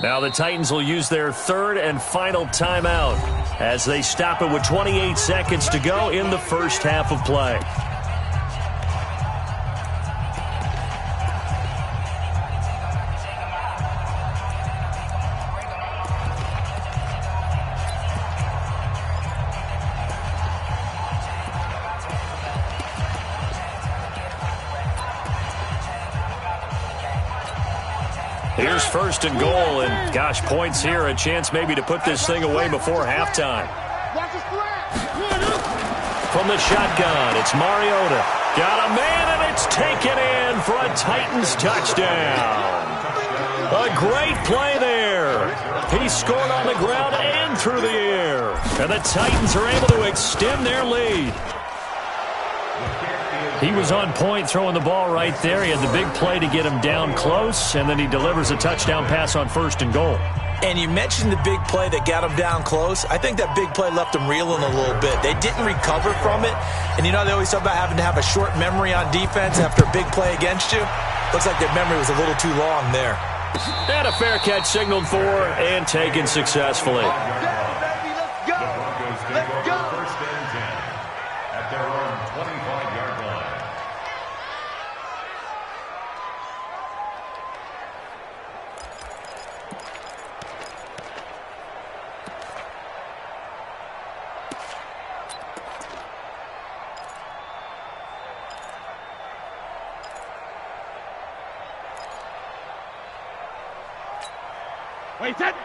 Now the Titans will use their third and final timeout as they stop it with 28 seconds to go in the first half of play. Here's first and goal, and gosh, points here, a chance maybe to put this thing away before halftime. From the shotgun, it's Mariota. Got a man, and it's taken in for a Titans touchdown. A great play there. He scored on the ground and through the air. And the Titans are able to extend their lead. He was on point throwing the ball right there. He had the big play to get him down close, and then he delivers a touchdown pass on first and goal. And you mentioned the big play that got him down close. I think that big play left him reeling a little bit. They didn't recover from it. And, you know, they always talk about having to have a short memory on defense after a big play against you. Looks like their memory was a little too long there. And a fair catch signaled for and taken successfully.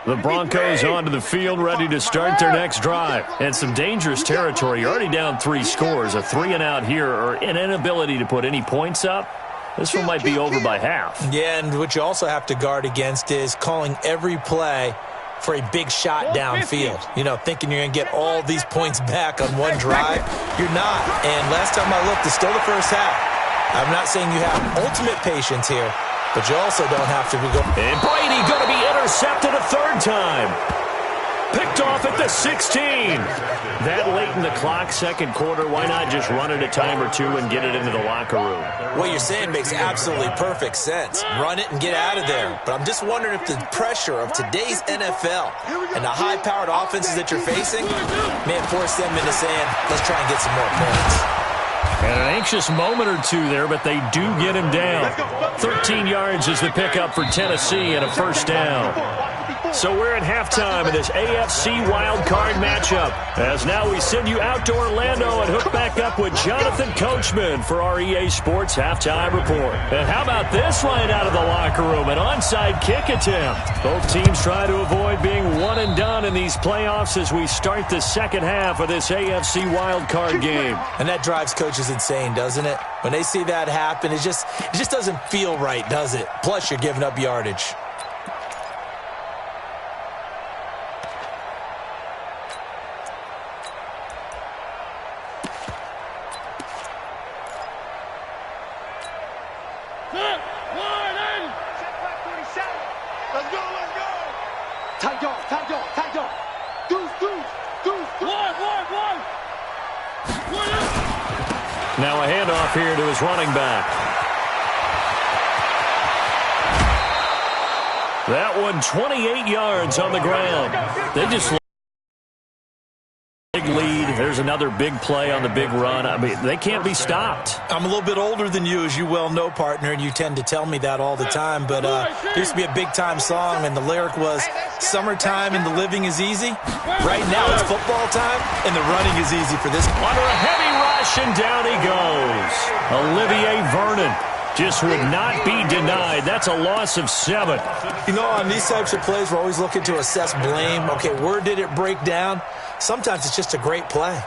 The Broncos onto the field, ready to start their next drive. And some dangerous territory. You're already down 3 scores. A 3-and-out here, or an inability to put any points up. This one might be over by half. Yeah, and what you also have to guard against is calling every play for a big shot downfield. You know, thinking you're going to get all these points back on one drive. You're not. And last time I looked, it's still the first half. I'm not saying you have ultimate patience here, but you also don't have to go. And Brady going to be intercepted a third time. Picked off at the 16. That late in the clock, second quarter, why not just run it a time or two and get it into the locker room? What you're saying makes absolutely perfect sense. Run it and get out of there. But I'm just wondering if the pressure of today's NFL and the high-powered offenses that you're facing may force them into saying, let's try and get some more points. And an anxious moment or two there, but they do get him down. 13 yards is the pickup for Tennessee and a first down. So we're at halftime in this AFC wildcard matchup. As now we send you out to Orlando and hook back up with Jonathan Coachman for our EA Sports Halftime Report. And how about this line out of the locker room? An onside kick attempt. Both teams try to avoid being one and done in these playoffs as we start the second half of this AFC wildcard game. And that drives coaches insane, doesn't it? When they see that happen, it just doesn't feel right, does it? Plus, you're giving up yardage. Now a handoff here to his running back. That one 28 yards on the ground. They just big lead. There's another big play on the big run. I mean, they can't be stopped. I'm a little bit older than you, as you well know, partner, and you tend to tell me that all the time. But there used to be a big-time song, and the lyric was, "Summertime and the living is easy." Right now it's football time, and the running is easy for this. Under a heavy rush, and down he goes. Olivier Vernon just would not be denied. That's a loss of 7. You know, on these types of plays, we're always looking to assess blame. Okay, where did it break down? Sometimes it's just a great play.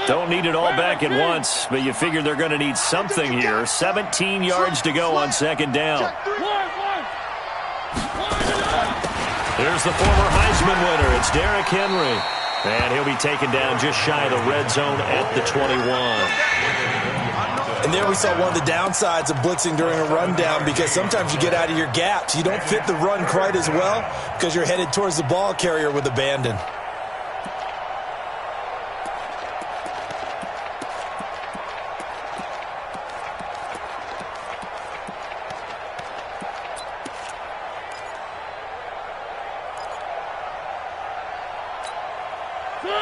Don't need it all back at once, but you figure they're going to need something here. 17 yards to go on second down. Here's the former Heisman winner. It's Derrick Henry. And he'll be taken down just shy of the red zone at the 21. And there we saw one of the downsides of blitzing during a rundown, because sometimes you get out of your gaps. You don't fit the run quite as well because you're headed towards the ball carrier with abandon.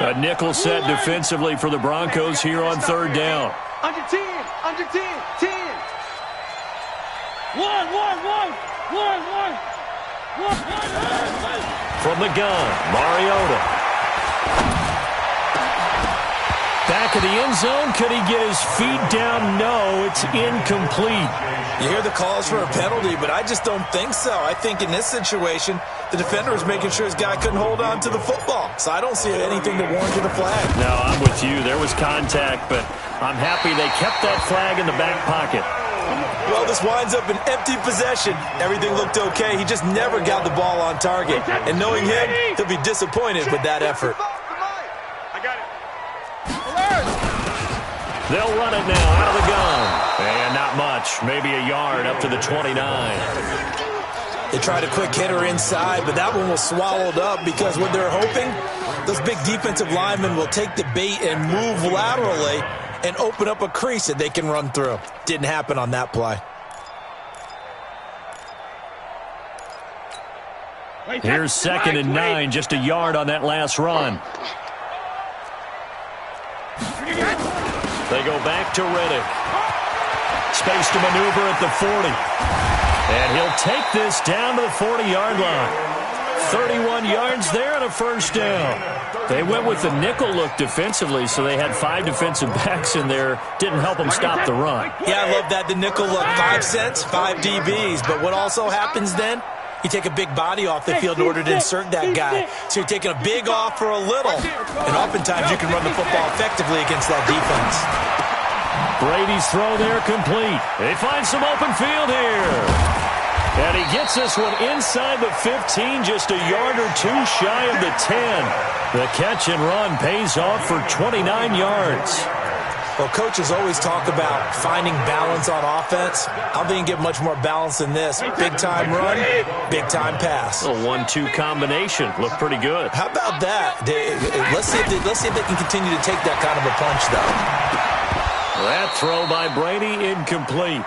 A nickel set defensively for the Broncos here on third down. Under 10, under 10, 10. One. From the gun, Mariota. Back of the end zone. Could he get his feet down? No, it's incomplete. You hear the calls for a penalty, but I just don't think so. I think in this situation, the defender was making sure his guy couldn't hold on to the football. So I don't see anything that warranted a flag. No, I'm with you. There was contact, but I'm happy they kept that flag in the back pocket. Well, this winds up an empty possession. Everything looked okay. He just never got the ball on target. And knowing him, he'll be disappointed with that effort. I got it. They'll run it now out of the gun. And not much. Maybe a yard up to the 29. They tried a quick hitter inside, but that one was swallowed up because what they're hoping, those big defensive linemen will take the bait and move laterally and open up a crease that they can run through. Didn't happen on that play. Here's 2nd and 9, just a yard on that last run. They go back to Riddick. Space to maneuver at the 40. And he'll take this down to the 40-yard line. 31 yards there and a first down. They went with the nickel look defensively, so they had 5 defensive backs in there. Didn't help them stop the run. Yeah, I love that, the nickel look. 5 cents, 5 DBs. But what also happens then? You take a big body off the field in order to insert that guy. So you're taking a big off for a little. And oftentimes you can run the football effectively against that defense. Brady's throw there complete. They find some open field here. And he gets this one inside the 15, just a yard or two shy of the 10. The catch and run pays off for 29 yards. Well, coaches always talk about finding balance on offense. I don't think you can get much more balance than this. Big-time run, big-time pass. A 1-2 combination. Looked pretty good. How about that? Let's see if they can continue to take that kind of a punch, though. That throw by Brady, incomplete.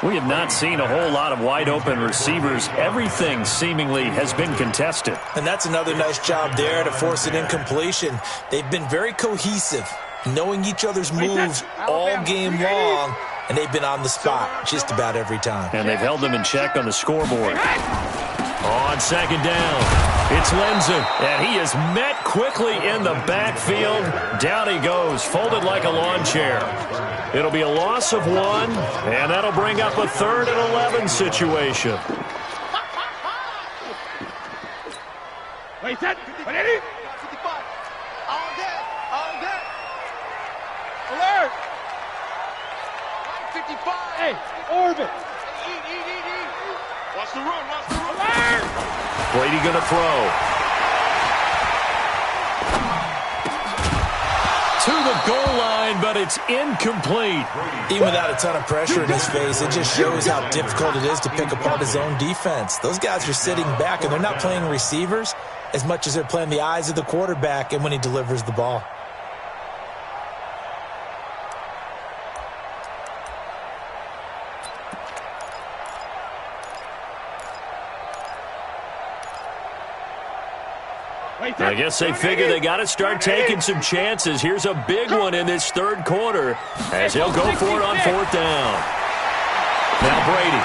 We have not seen a whole lot of wide-open receivers. Everything seemingly has been contested. And that's another nice job there to force an incompletion. They've been very cohesive, knowing each other's moves all game long, and they've been on the spot just about every time. And they've held them in check on the scoreboard. On 2nd down, it's Lenzen, and he is met quickly in the backfield. Down he goes, folded like a lawn chair. It'll be a loss of 1, and that'll bring up a 3rd and 11 situation. Wait, set. Ready? 55. All day. Alert. 55. Hey, orbit. Eat. Watch the run. Alert. Brady going to throw. To the goal line, but it's incomplete. Even without a ton of pressure in his face, it just shows how difficult it is to pick apart his own defense. Those guys are sitting back, and they're not playing receivers as much as they're playing the eyes of the quarterback and when he delivers the ball. I guess they figure they got to start taking some chances. Here's a big one in this 3rd quarter as he'll go for it on 4th down. Now Brady.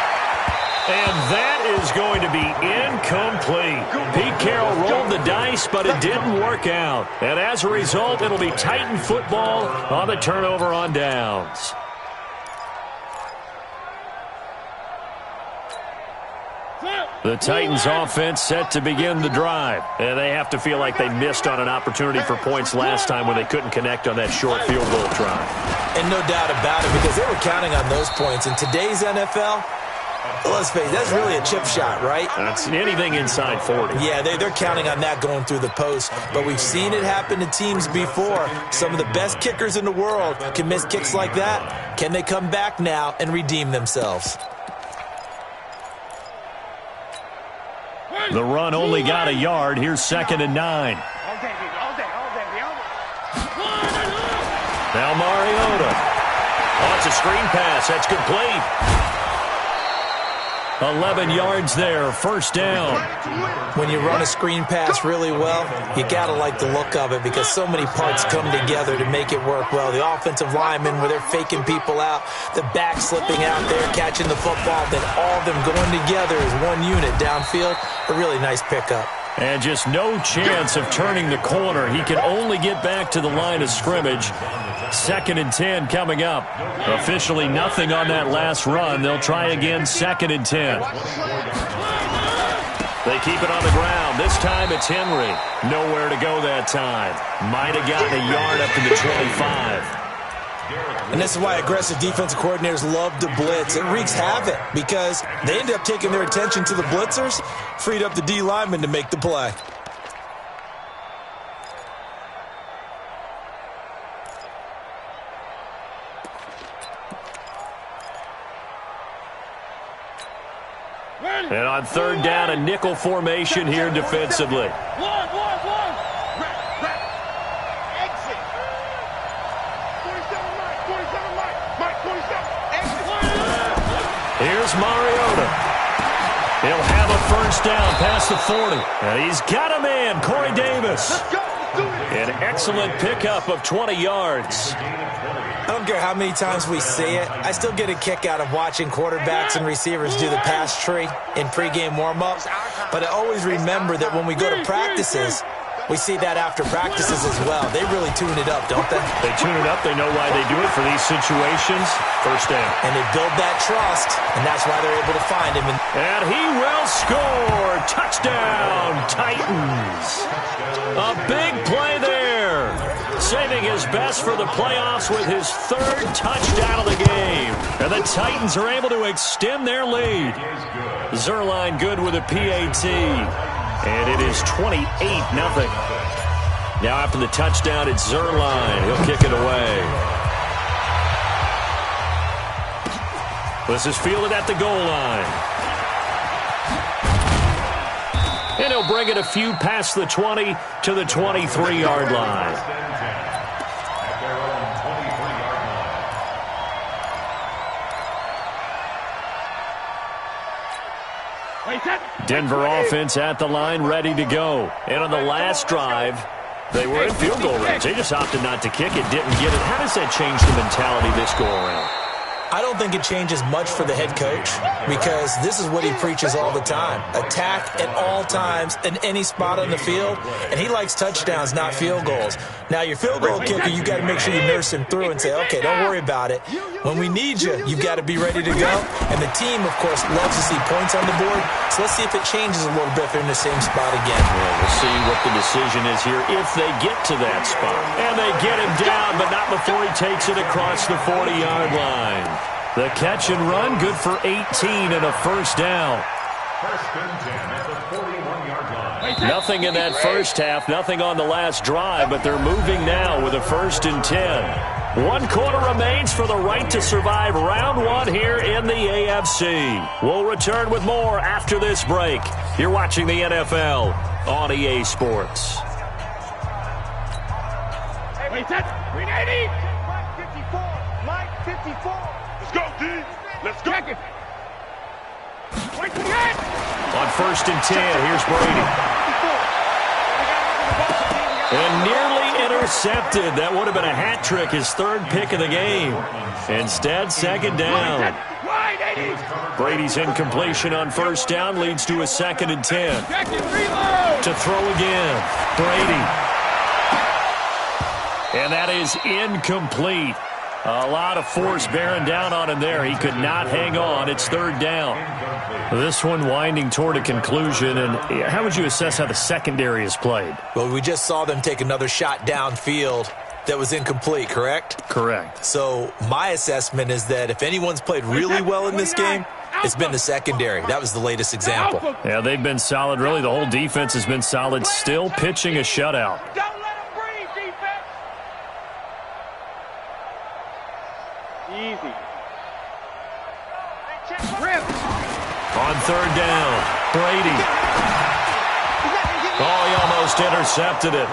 And that is going to be incomplete. Pete Carroll rolled the dice, but it didn't work out. And as a result, it'll be Titan football on the turnover on downs. The Titans offense set to begin the drive. And they have to feel like they missed on an opportunity for points last time when they couldn't connect on that short field goal try. And no doubt about it, because they were counting on those points. In today's NFL, let's face it, that's really a chip shot, right? That's anything inside 40. Yeah, they're counting on that going through the post. But we've seen it happen to teams before. Some of the best kickers in the world can miss kicks like that. Can they come back now and redeem themselves? The run only got a yard. Here's 2nd and 9. All day. Now Mariota. Oh, it's a screen pass. That's complete. 11 yards there, first down. When you run a screen pass really well, you got to like the look of it because so many parts come together to make it work well. The offensive linemen, where they're faking people out, the back slipping out there, catching the football, then all of them going together as one unit downfield. A really nice pickup. And just no chance of turning the corner. He can only get back to the line of scrimmage. 2nd and 10 coming up. Officially nothing on that last run. They'll try again, 2nd and 10. They keep it on the ground. This time it's Henry. Nowhere to go that time. Might have gotten a yard up to the 25. And this is why aggressive defensive coordinators love to blitz. It wreaks havoc because they end up taking their attention to the blitzers, freed up the D lineman to make the play. And on 3rd down, a nickel formation here defensively. Here's Mariota. He'll have a first down past the 40. And he's got a man, Corey Davis. An excellent pickup of 20 yards. I don't care how many times we see it. I still get a kick out of watching quarterbacks and receivers do the pass tree in pregame warm-ups. But I always remember that when we go to practices, we see that after practices as well. They really tune it up, don't they? They tune it up. They know why they do it for these situations. First down. And they build that trust, and that's why they're able to find him. And he will score. Touchdown, Titans. A big play there. Saving his best for the playoffs with his 3rd touchdown of the game. And the Titans are able to extend their lead. Zerline good with a PAT. And it is 28-0. Now after the touchdown, it's Zerline. He'll kick it away. This is fielded at the goal line. And he'll bring it a few past the 20 to the 23-yard line. Denver offense at the line, ready to go. And on the last drive, they were in field goal range. They just opted not to kick it, didn't get it. How does that change the mentality this go-around? I don't think it changes much for the head coach because this is what he preaches all the time. Attack at all times in any spot on the field, and he likes touchdowns, not field goals. Now, your field goal kicker, you got to make sure you nurse him through and say, okay, don't worry about it. When we need you, you've got to be ready to go. And the team, of course, loves to see points on the board. So let's see if it changes a little bit if they're in the same spot again. Well, we'll see what the decision is here if they get to that spot. And they get him down, but not before he takes it across the 40-yard line. The catch and run, good for 18 and a first down. Nothing in that first half, nothing on the last drive, but they're moving now with a 1st and 10. 1 quarter remains for the right to survive round 1 here in the AFC. We'll return with more after this break. You're watching the NFL on EA Sports. Wait, set. 380. Mike 54. Mike 54. Let's go, D. Let's go. Wait, on 1st and 10, here's Brady. And nearly intercepted. That would have been a hat trick, his 3rd pick of the game. Instead, 2nd down. Brady's incompletion on 1st down leads to a 2nd and 10. To throw again, Brady. And that is incomplete. A lot of force bearing down on him there. He could not hang on. It's 3rd down. This one winding toward a conclusion. And how would you assess how the secondary has played? Well, we just saw them take another shot downfield that was incomplete, correct? Correct. So my assessment is that if anyone's played really well in this game, it's been the secondary. That was the latest example. Yeah, they've been solid. Really, the whole defense has been solid. Still pitching a shutout. Easy. On 3rd down, Brady. Oh, he almost intercepted it.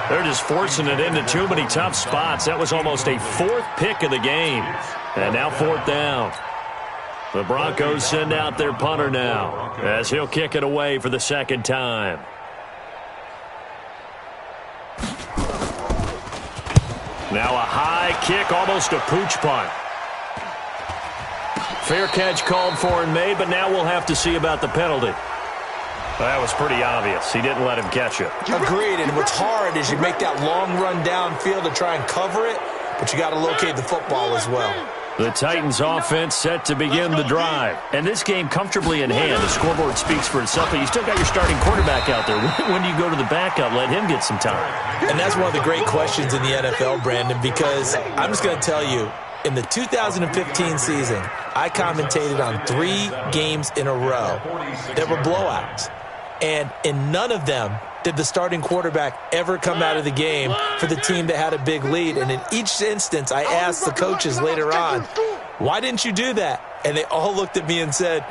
They're just forcing it into too many tough spots. That was almost a 4th pick of the game. And now 4th down. The Broncos send out their punter now as he'll kick it away for the second time. Now a high kick, almost a pooch punt. Fair catch called for and made, but now we'll have to see about the penalty. That was pretty obvious. He didn't let him catch it. Agreed, and what's hard is you make that long run downfield to try and cover it, but you got to locate the football as well. The Titans offense set to begin the drive. And this game comfortably in hand. The scoreboard speaks for itself, but you still got your starting quarterback out there. When do you go to the backup? Let him get some time. And that's one of the great questions in the NFL, Brandon, because I'm just going to tell you, in the 2015 season, I commentated on 3 games in a row that were blowouts. And in none of them did the starting quarterback ever come out of the game for the team that had a big lead. And in each instance, I asked the coaches later on, why didn't you do that? And they all looked at me and said,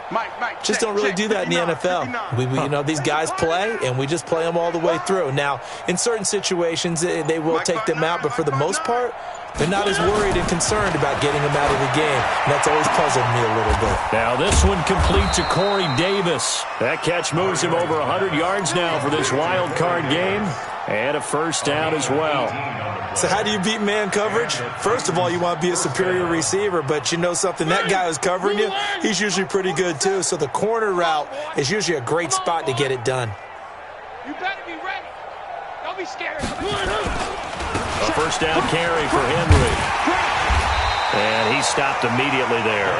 just don't really do that in the NFL. These guys play, and we just play them all the way through. Now, in certain situations, they will take them out, but for the most part, they're not as worried and concerned about getting them out of the game. And that's always puzzled me a little bit. Now this one complete to Corey Davis. That catch moves him over 100 yards now for this wild card game. And a first down as well. So how do you beat man coverage? First of all, you want to be a superior receiver, but you know something, that guy who's covering you, he's usually pretty good too. So the corner route is usually a great spot to get it done. You better be ready. Don't be scared. A first down carry for Henry. And he stopped immediately there.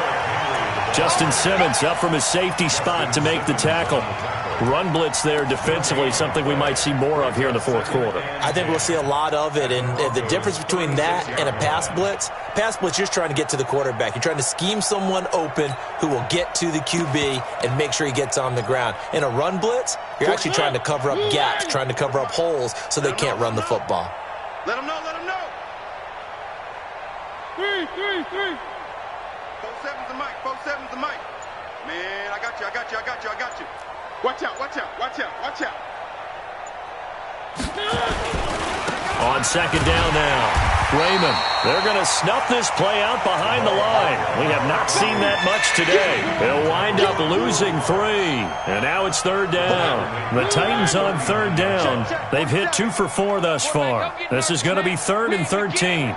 Justin Simmons up from his safety spot to make the tackle. Run blitz there defensively, something we might see more of here in the fourth quarter. I think we'll see a lot of it, and the difference between that and a pass blitz, you're just trying to get to the quarterback. You're trying to scheme someone open who will get to the QB and make sure he gets on the ground. In a run blitz, you're actually trying to cover up gaps, trying to cover up holes so they can't run the football. Let him know, let him know. 3. 4-7's the mic, 4-7's the mic. Man, I got you. Watch out. On second down now. Raymond, they're going to snuff this play out behind the line. We have not seen that much today. They'll wind up losing 3. And now it's third down. The Titans on third down. They've hit 2 for 4 thus far. This is going to be 3rd and 13.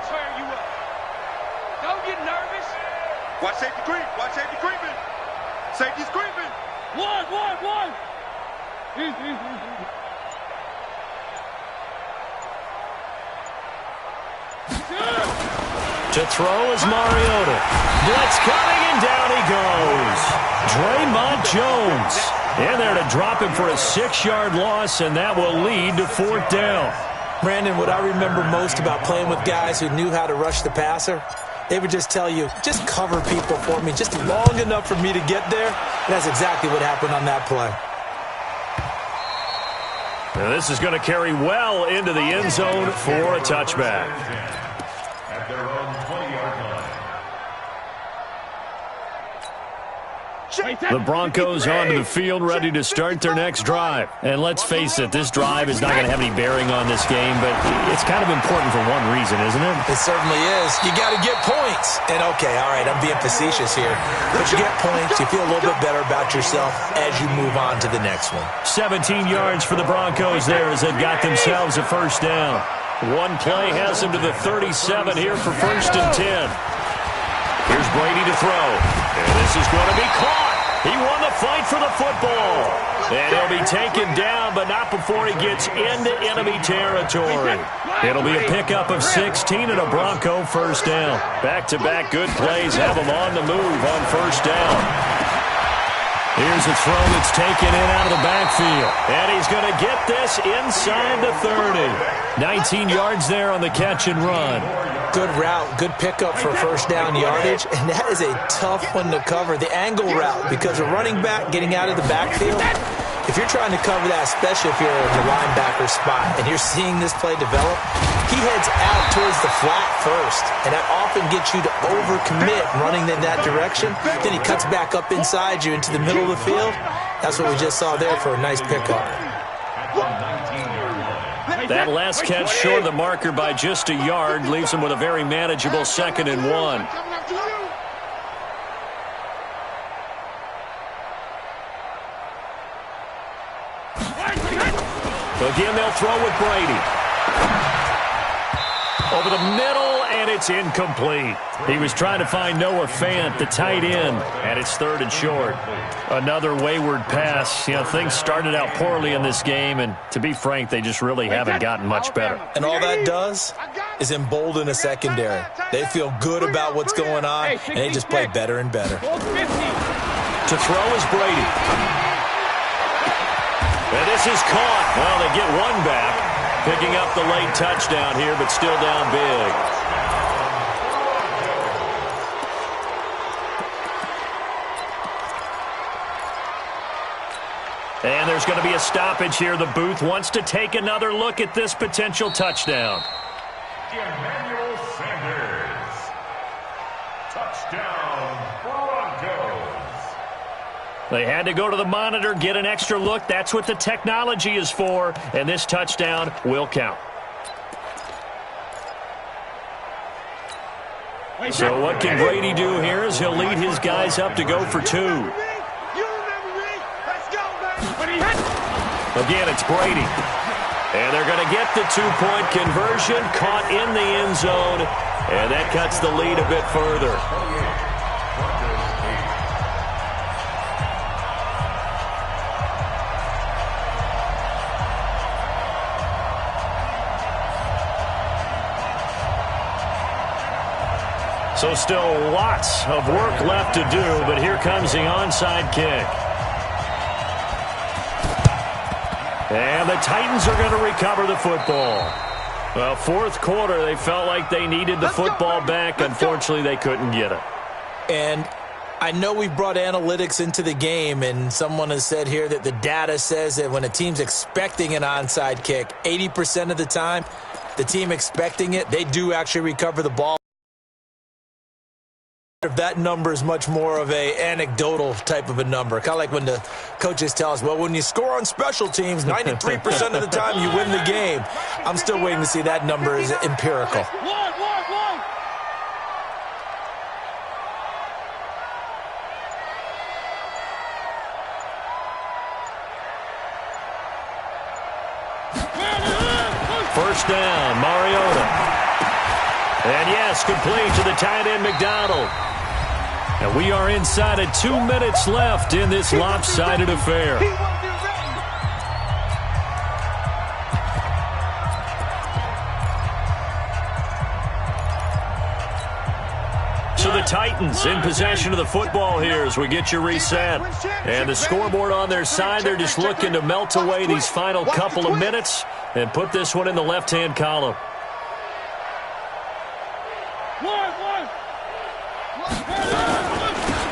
Don't get nervous. Watch safety creeping. Safety's creeping. One. To throw is Mariota. Blitz coming, and down he goes. Draymond Jones in there to drop him for a 6-yard loss, and that will lead to 4th down. Brandon, what I remember most about playing with guys who knew how to rush the passer, they would just tell you, just cover people for me, just long enough for me to get there. And that's exactly what happened on that play. Now this is going to carry well into the end zone for a touchback. At their own 20-yard line. The Broncos onto the field, ready to start their next drive. And let's face it, this drive is not going to have any bearing on this game, but it's kind of important for one reason, isn't it? It certainly is. You got to get points. And okay, all right, I'm being facetious here. But you get points, you feel a little bit better about yourself as you move on to the next one. 17 yards for the Broncos there as they've got themselves a first down. One play has them to the 37 here for 1st and 10. Here's Brady to throw. And this is going to be caught. He won the fight for the football. And he'll be taken down, but not before he gets into enemy territory. It'll be a pickup of 16 and a Bronco first down. Back-to-back good plays have him on the move on first down. Here's a throw that's taken in out of the backfield. And he's going to get this inside the 30. 19 yards there on the catch and run. Good route, good pickup for first down yardage, and that is a tough one to cover, the angle route, because a running back getting out of the backfield, if you're trying to cover that, especially if you're in the linebacker spot, and you're seeing this play develop, he heads out towards the flat first, and that often gets you to overcommit running in that direction. Then he cuts back up inside you into the middle of the field. That's what we just saw there for a nice pickup. That last catch short of the marker by just a yard leaves him with a very manageable 2nd and 1. Again, they'll throw with Brady. Over the middle, and it's incomplete. He was trying to find Noah Fant, the tight end, and it's 3rd and short. Another wayward pass. You know, things started out poorly in this game, and to be frank, they just really haven't gotten much better. And all that does is embolden a secondary. They feel good about what's going on, and they just play better and better. To throw is Brady. And this is caught. Well, they get one back, picking up the late touchdown here, but still down big. And there's going to be a stoppage here. The booth wants to take another look at this potential touchdown. Emmanuel Sanders. Touchdown, Broncos. They had to go to the monitor, get an extra look. That's what the technology is for, and this touchdown will count. So what can Brady do here is he'll lead his guys up to go for 2. Again, it's Brady. And they're going to get the 2-point conversion, caught in the end zone, and that cuts the lead a bit further. So still lots of work left to do, but here comes the onside kick. And the Titans are going to recover the football. Well, 4th quarter, they felt like they needed the football back. Unfortunately, they couldn't get it. And I know we've brought analytics into the game, and someone has said here that the data says that when a team's expecting an onside kick, 80% of the time, the team expecting it, they do actually recover the ball. That number is much more of a anecdotal type of a number. Kind of like when the coaches tell us, well, when you score on special teams, 93% of the time you win the game. I'm still waiting to see that number is empirical. First down, Mariota. And yes, complete to the tight end, McDonald. And we are inside of 2 minutes left in this lopsided affair. So the Titans in possession of the football here as we get you reset. And the scoreboard on their side, they're just looking to melt away these final couple of minutes and put this one in the left-hand column.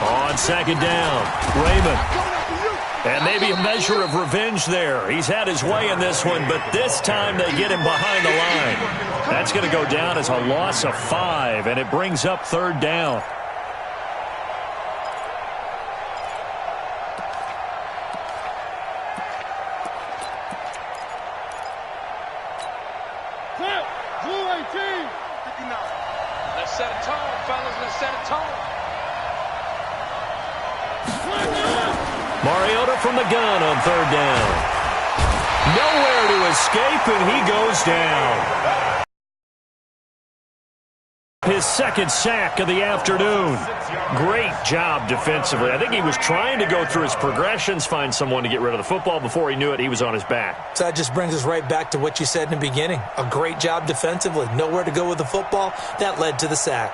On 2nd down, Raymond. And maybe a measure of revenge there. He's had his way in this one, but this time they get him behind the line. That's going to go down as a loss of 5, and it brings up 3rd down. Let's set a tone, fellas. Let's set a tone. Mariota from the gun on 3rd down. Nowhere to escape, and he goes down. His 2nd sack of the afternoon. Great job defensively. I think he was trying to go through his progressions, find someone to get rid of the football. Before he knew it, he was on his back. So that just brings us right back to what you said in the beginning. A great job defensively. Nowhere to go with the football. That led to the sack.